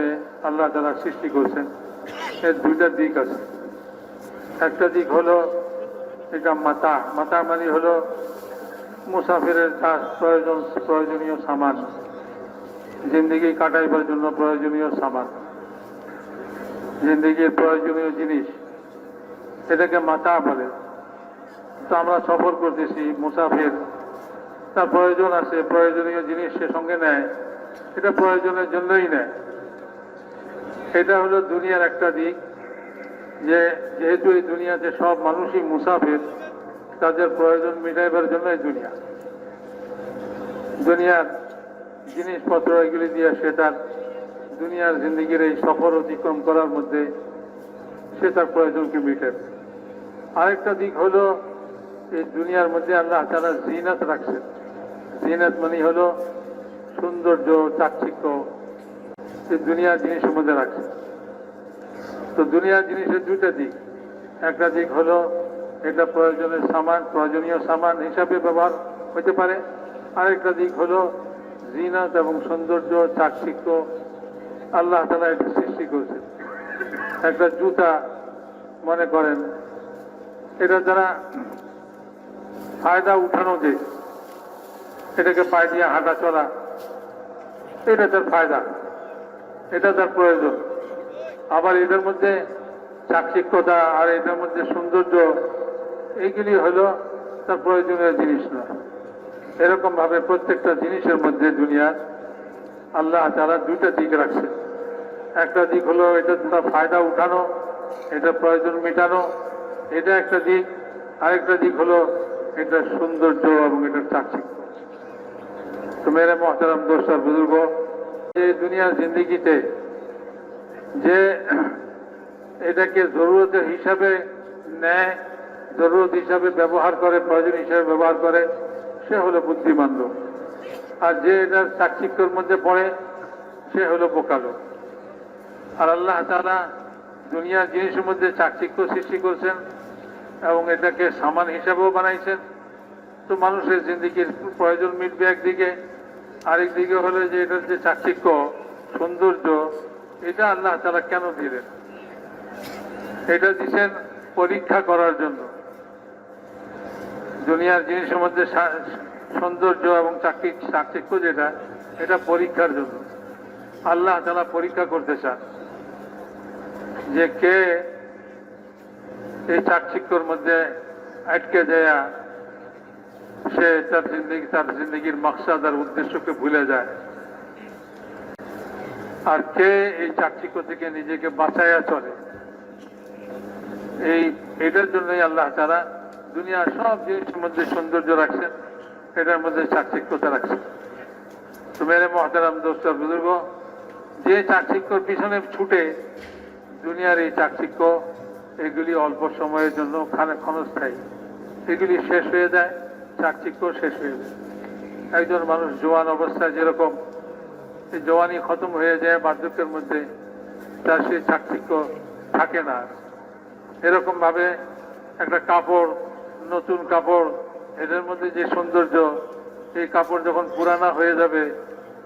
মাধ্যমে আল্লাহ তাআলা সৃষ্টি করছেন। এর দুইটা দিক আছে। একটা দিক হলো এটা মাতা মানে হলো মুসাফিরের প্রয়োজনীয় সামান, জিন্দেগি কাটাইবার জন্য প্রয়োজনীয় সামান, জিন্দেগির প্রয়োজনীয় জিনিস, এটাকে মাতা বলে। তো আমরা সফর করতেছি, মুসাফির, তার প্রয়োজন আছে, প্রয়োজনীয় জিনিস সে সঙ্গে নেয়, এটা প্রয়োজনের জন্যই নেয়। এটা হলো দুনিয়ার একটা দিক, যে যেহেতু এই দুনিয়াতে সব মানুষই মুসাফির, তাদের প্রয়োজন মিটাইবার জন্য এই দুনিয়ার জিনিসপত্র এগুলি দিয়ে সে তার দুনিয়ার জিন্দিগির এই সফর অতিক্রম করার মধ্যে সে তার প্রয়োজনকে মিটাবে। আরেকটা দিক হলো এই দুনিয়ার মধ্যে আল্লাহ তাআলা জিনাত রাখছেন। জিনাত মানে হলো সৌন্দর্য, চাকচিক্য, এই দুনিয়ার জিনিসের মধ্যে রাখছে। তো দুনিয়ার জিনিসের দুইটা দিক। একটা দিক হলো এটা প্রয়োজনীয় সামান হিসাবে ব্যবহার হতে পারে। আরেকটা দিক হলো জিনাত এবং সৌন্দর্য, চাকচিক্য, আল্লাহ তাআলা এটা সৃষ্টি করেছেন। একটা জুতা মনে করেন, এটা দ্বারা ফায়দা উঠানো যায়, এটাকে পায়ে দিয়ে হাঁটা চলা, এটা তার ফায়দা, এটা তার প্রয়োজন। আবার এদের মধ্যে চাকচিক্যতা আর এদের মধ্যে সৌন্দর্য, এইগুলি হলো তার প্রয়োজনীয় জিনিস নয়। এরকম ভাবে প্রত্যেকটা জিনিসের মধ্যে দুনিয়ার আল্লাহ তাআলা দুইটা দিক রাখছে। একটা দিক হলো এটা তার ফায়দা উঠানো, এটা প্রয়োজন মেটানো, এটা একটা দিক। আরেকটা দিক হলো এটা সৌন্দর্য এবং এটার চাকচিক্য। তো মেরে মোহতারাম দোস্ত আর বুজুর্গ, যে দুনিয়ার জিন্দিগিতে যে এটাকে জরুরতের হিসাবে নেয়, জরুরত হিসাবে ব্যবহার করে, প্রয়োজন হিসাবে ব্যবহার করে, সে হলো বুদ্ধিমান লোক। আর যে এটার চাকচিক্যের মধ্যে পড়ে সে হলো বোকা লোক। আর আল্লাহ তাআলা দুনিয়ার জিনিসের মধ্যে চাকচিক্য সৃষ্টি করছেন এবং এটাকে সামান হিসাবেও বানাইছেন। তো মানুষের জিন্দিগির প্রয়োজন মিটবে একদিকে, আরেকদিকে হলো যে এটার যে চাকচিক্য, সৌন্দর্য, এটা আল্লাহ তাআলা কেন দিলেন? এটা দিচ্ছেন পরীক্ষা করার জন্য। দুনিয়ার জিনিসের মধ্যে সৌন্দর্য এবং চাকচিক্য যেটা, এটা পরীক্ষার জন্য। আল্লাহ তাআলা পরীক্ষা করতে চান যে কে এই চাকচিক্যর মধ্যে আটকে যায়, সে তার জিন্দিগির মাকসাদ আর উদ্দেশ্যকে ভুলে যায়, আর কে এই চাকচিক্য থেকে নিজেকে বাঁচাইয়া চলে। এটার জন্যই আল্লাহ তাআলা দুনিয়ার সব জিনিসের মধ্যে সৌন্দর্য রাখছেন, এটার মধ্যে চাকচিক্যতা রাখছেন। তো মেরে মোহতারাম দোস্ত আর বুজুর্গ, যে চাকচিক্যর পিছনে ছুটে, দুনিয়ার এই চাকচিক্য এগুলি অল্প সময়ের জন্য ক্ষণস্থায়ী, এগুলি শেষ হয়ে যায়, চাকচিক্য শেষ হয়ে যায়। একজন মানুষ জোয়ান অবস্থায় যেরকম এই জওয়ানি খতম হয়ে যায় বার্ধক্যের মধ্যে, তার সেই চাকচিক্য থাকে না। এরকম ভাবে একটা কাপড়, নতুন কাপড়, এটার মধ্যে যে সৌন্দর্য, এই কাপড় যখন পুরানা হয়ে যাবে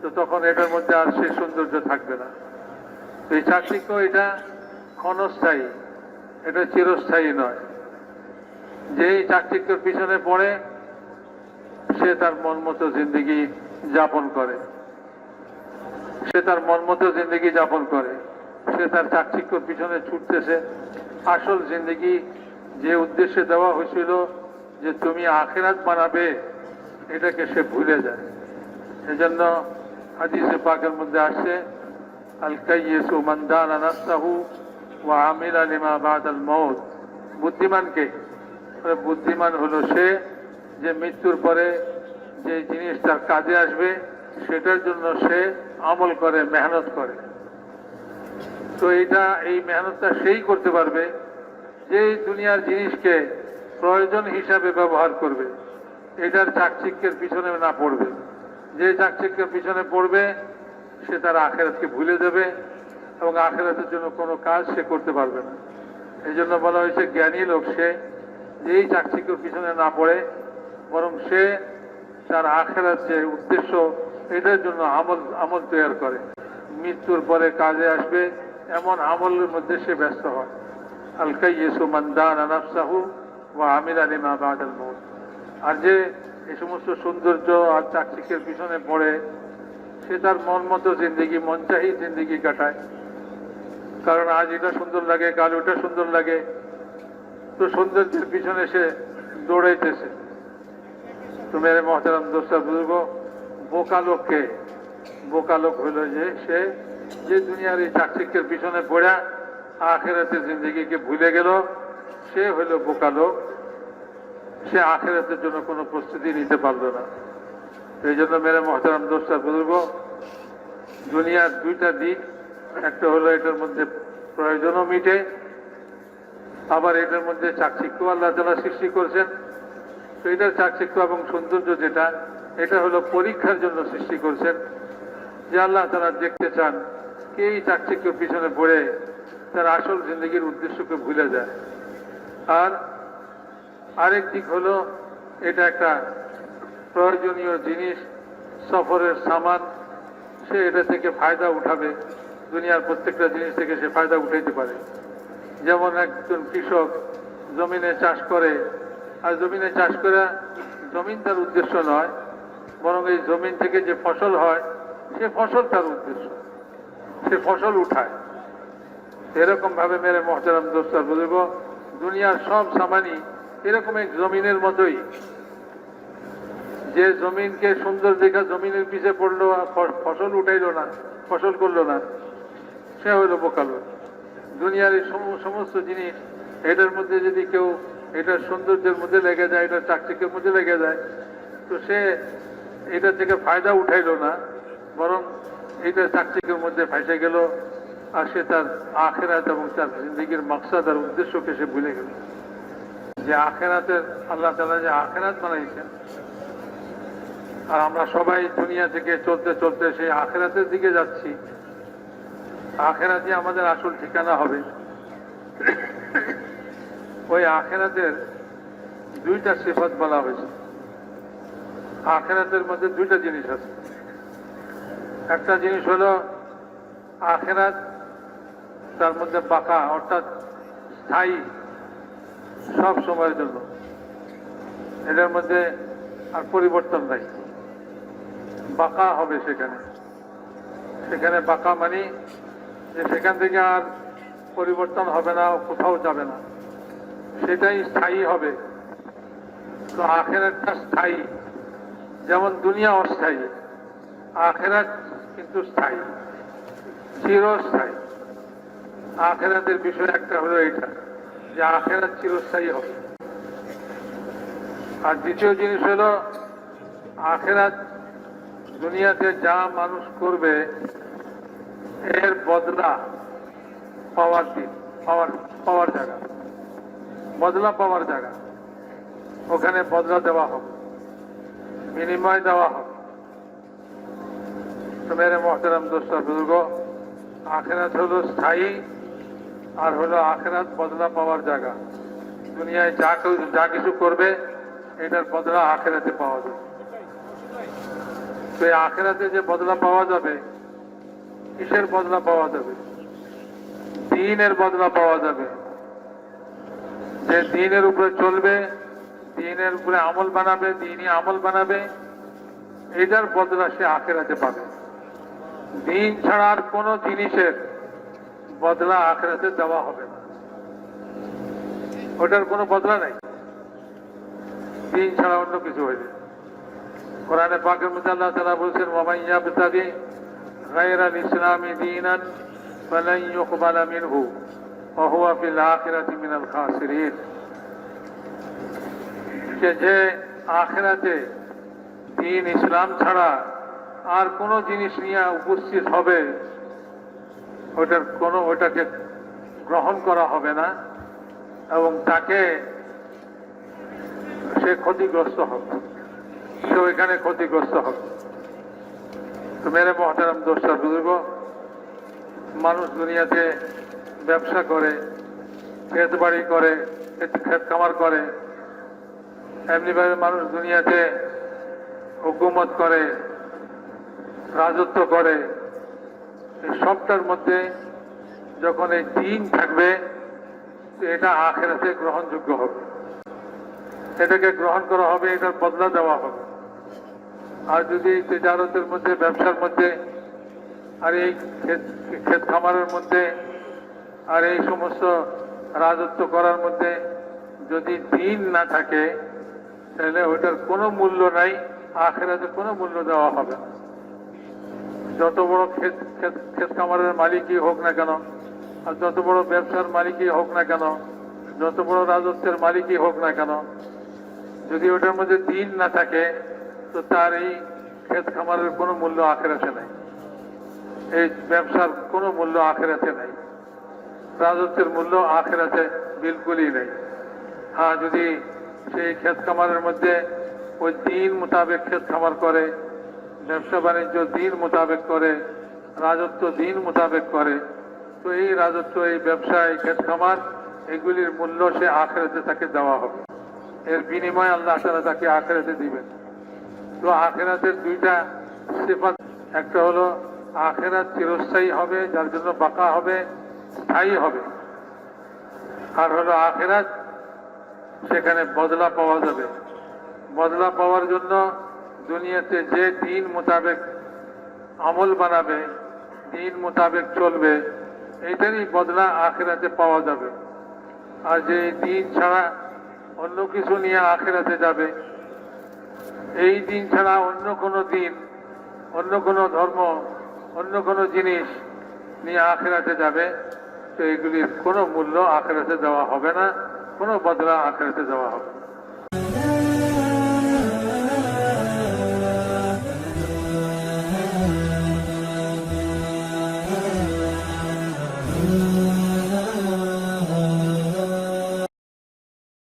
তো তখন এটার মধ্যে আর সেই সৌন্দর্য থাকবে না। এই চাকচিক্য এটা ক্ষণস্থায়ী, এটা চিরস্থায়ী নয়। যেই চাকচিক্যের পিছনে পড়ে সে তার মন মতো জিন্দেগি যাপন করে, সে তার চাকচিক্যর পিছনে ছুটতেছে। আসল জিন্দেগি যে উদ্দেশ্যে দেওয়া হয়েছিল যে তুমি আখিরাত বানাবে, এটাকে সে ভুলে যায়। এজন্য হাদিসে পাকের মধ্যে আসছে, আল কাইয়িসু মান দানা নাফসাহু ওয়া আমিলা লিমা বাদাল মাউত। বুদ্ধিমানকে, বুদ্ধিমান হলো সে যে মৃত্যুর পরে যে জিনিস তার কাজে আসবে সেটার জন্য সে আমল করে, মেহনত করে। তো এই মেহনতটা সেই করতে পারবে যে দুনিয়ার জিনিসকে প্রয়োজন হিসাবে ব্যবহার করবে, এটার চাকচিক্যের পিছনে না পড়বে। যে চাকচিক্যের পিছনে পড়বে সে তার আখিরাতকে ভুলে যাবে এবং আখিরাতের জন্য কোনো কাজ সে করতে পারবে না। এই জন্য বলা হয়েছে জ্ঞানী লোক সে, যেই চাকচিক্যের পিছনে না পড়ে, বরং সে তার আখিরাত যে উদ্দেশ্য, এটার জন্য আমল তৈরি করে, মৃত্যুর পরে কাজে আসবে এমন আমলের মধ্যে সে ব্যস্ত হয়। আল কাইয়িসু মান দানা নাফসাহু ওয়া আমিলা লিমা বাদাল মউত। আর যে এই সমস্ত সৌন্দর্য আর চাকচিক্যের পিছনে পড়ে সে তার মন মতো জিন্দিগি, মনচাহি জিন্দিগি কাটায়। কারণ আজ এটা সুন্দর লাগে, কাল ওটা সুন্দর লাগে, তো সৌন্দর্যের পিছনে সে দৌড়াইতেছে। তো মেরে মহতারাম দোস্ত বুজুর্গ, বোকা লোক হইল যে সে যে দুনিয়ার এই চাকচিক্যের পিছনে পড়া আখেরাতের জিন্দিগিকে ভুলে গেল, সে হইল বোকা লোক। সে আখেরাতের জন্য কোনো প্রস্তুতি নিতে পারল না। এই জন্য মেরে মহতারাম দোস্ত বুজুর্গ, দুনিয়ার দুইটা দিক, একটা হলো এটার মধ্যে প্রয়োজনও মিটে, আবার এটার মধ্যে চাকচিক্য আল্লাহ তাআলা সৃষ্টি করছেন। তো এটার চাকচিক্য এবং সৌন্দর্য যেটা, এটা হলো পরীক্ষার জন্য সৃষ্টি করছেন, যে আল্লাহ তাআলা দেখতে চান কে এই চাকচিক্যের পিছনে পড়ে তার আসল জিন্দগির উদ্দেশ্যকে ভুলে যায়। আর আরেক দিক হলো এটা একটা প্রয়োজনীয় জিনিস, সফরের সামান, সে এটা থেকে ফায়দা উঠাবে, দুনিয়ার প্রত্যেকটা জিনিস থেকে সে ফায়দা উঠাইতে পারে। যেমন একজন কৃষক জমিনে চাষ করে, আর জমিনে চাষ করা জমিন তার উদ্দেশ্য নয়, বরং এই জমিন থেকে যে ফসল হয় সে ফসল তার উদ্দেশ্য, সে ফসল উঠায়। এরকম ভাবে মেরে মহতারাম দোস্ত বুজুর্গ, দুনিয়ার সব সামানই এরকম এক জমিনের মতোই। যে জমিনকে সুন্দর দেখা জমিনের পিছে পড়লো, ফসল উঠাইল না, ফসল করলো না, সে হইল বোকালো। দুনিয়ার এই সমস্ত জিনিস, এটার মধ্যে যদি কেউ এটার সৌন্দর্যের মধ্যে লেগে যায়, এটার চাকচিক্যের মধ্যে লেগে যায়, তো সে এটা থেকে ফায়দা উঠাইল না, বরং এইটার চাকচিক্যের মধ্যে ফাঁসে গেল। আর সে তার আখেরাত এবং তার জিন্দগির মাকসাদ আর উদ্দেশ্যকে সে ভুলে গেল। যে আখেরাতের আল্লাহ তাআলা যে আখেরাত বানাইছেন, আর আমরা সবাই দুনিয়া থেকে চলতে চলতে সেই আখেরাতের দিকে যাচ্ছি। আখেরাতই আমাদের আসল ঠিকানা হবে। ওই আখেরাতের দুইটা সিফাত বলা হয়েছে। আখেরাতের মধ্যে দুইটা জিনিস আছে। একটা জিনিস হলো আখেরাত, তার মধ্যে বাঁকা, অর্থাৎ স্থায়ী, সব সময়ের জন্য। এটার মধ্যে আর পরিবর্তন নাই, বাঁকা হবে সেখানে। সেখানে বাঁকা মানে যে সেখান থেকে আর পরিবর্তন হবে না, কোথাও যাবে না, সেটাই স্থায়ী হবে। তো আখেরাতটা স্থায়ী, যেমন দুনিয়া অস্থায়ী, আখেরাত কিন্তু স্থায়ী, চিরস্থায়ী। আখেরাতের বিষয় একটা হলো এটা, যে আখেরাত চিরস্থায়ী হবে। আর দ্বিতীয় জিনিস হলো আখেরাত দুনিয়াতে যা মানুষ করবে এর বদলা পাওয়ার দিন, পাওয়ার জায়গা, বদলা পাওয়ার জায়গা। ওখানে বদলা দেওয়া হবে, বিনিময় দেওয়া হবে। তো মেরে মহতারাম দোস্ত বুজুর্গ, আখেরাত হলো স্থায়ী, আর হলো আখেরাত বদলা পাওয়ার জায়গা। দুনিয়ায় যা কিছু করবে এটার বদলা আখেরাতে পাওয়া যাবে। তো এই আখেরাতে যে বদলা পাওয়া যাবে, কিসের বদলা পাওয়া যাবে? দ্বীনের বদলা পাওয়া যাবে। যে দ্বীনের উপরে চলবে, দ্বীনের উপরে আমল বানাবে, দ্বীনি আমল বানাবে, এটার বদলা সে আখেরাতে পাবে। দ্বীন ছাড়া আর কোনো জিনিসের বদলা আখেরাতে দেওয়া হবে না, ওটার কোনো বদলা নাই। দ্বীন ছাড়া অন্য কিছু হইলে কোরআনে পাকের মধ্যে আল্লাহ তাআলা বলছেন, ওয়া মান ইয়াবতাগি গায়রাল ইসলামি দীনান ফালান ইউকবালা মিনহু ওয়া হুয়া ফিল আখিরাতি মিনাল খাসিরিন। যে আখিরাতে দ্বীন ইসলাম ছাড়া আর কোন জিনিস নিয়ে উপস্থিত হবে, ওটাকে গ্রহণ করা হবে না, এবং তাকে সে ক্ষতিগ্রস্ত হবে, সে ওইখানে ক্ষতিগ্রস্ত হবে। তো মেরে মহতারাম দোস্ত বুজুর্গ, মানুষ দুনিয়াতে ব্যবসা করে, ক্ষেত বাড়ি করে, ক্ষেত খামার করে, এমনিভাবে মানুষ দুনিয়াতে হুকুমত করে, রাজত্ব করে, এই সবটার মধ্যে যখন এই দিন থাকবে, তো এটা আখিরাতে গ্রহণযোগ্য হবে, এটাকে গ্রহণ করা হবে, এটার বদলা দেওয়া হবে। আর যদি তেজারতের মধ্যে, ব্যবসার মধ্যে, আর এই ক্ষেত খামারের মধ্যে, আর এই সমস্ত রাজত্ব করার মধ্যে যদি দিন না থাকে, তাহলে ওইটার কোনো মূল্য নাই, আখিরাতে কোনো মূল্য দেওয়া হবে না। যত বড় ক্ষেত খামারের মালিকই হোক না কেন, আর যত বড় ব্যবসার মালিকই হোক না কেন, যত বড় রাজত্বের মালিকই হোক না কেন, যদি ওটার মধ্যে দিন না থাকে, তো তার এই ক্ষেত খামারের কোনো মূল্য আখিরাতে নাই, এই ব্যবসার কোনো মূল্য আখিরাতে নাই, রাজত্বের মূল্য আখিরাতে বিলকুলই নেই। হ্যাঁ, যদি সেই ক্ষেত খামারের মধ্যে ওই দিন মোতাবেক ক্ষেত খামার করে, ব্যবসা বাণিজ্য দিন মোতাবেক করে, রাজত্ব দিন মোতাবেক করে, তো এই রাজত্ব, এই ব্যবসা, এই ক্ষেত খামার, এগুলির মূল্য সে আখিরাতে তাকে দেওয়া হবে, এর বিনিময়ে আল্লাহ তাআলা তাকে আখিরাতে দিবেন। তো আখিরাতের দুইটা সিফাত, একটা হলো আখিরাত চিরস্থায়ী হবে, যার জন্য বাঁকা হবে, স্থায়ী হবে, আর হলো আখিরাত সেখানে বদলা পাওয়া যাবে। বদলা পাওয়ার জন্য দুনিয়াতে যে দিন মোতাবেক আমল বানাবে, দিন মোতাবেক চলবে, এইটারই বদলা আখিরাতে পাওয়া যাবে। আর যে দিন ছাড়া অন্য কিছু নিয়ে আখিরাতে যাবে, এই দিন ছাড়া অন্য কোনো দিন, অন্য কোনো ধর্ম, অন্য কোনো জিনিস নিয়ে আখিরাতে যাবে, তো এগুলির কোনো মূল্য আখিরাতে দেওয়া হবে না, কোনো বদলা আখিরাতে দেওয়া হবে না।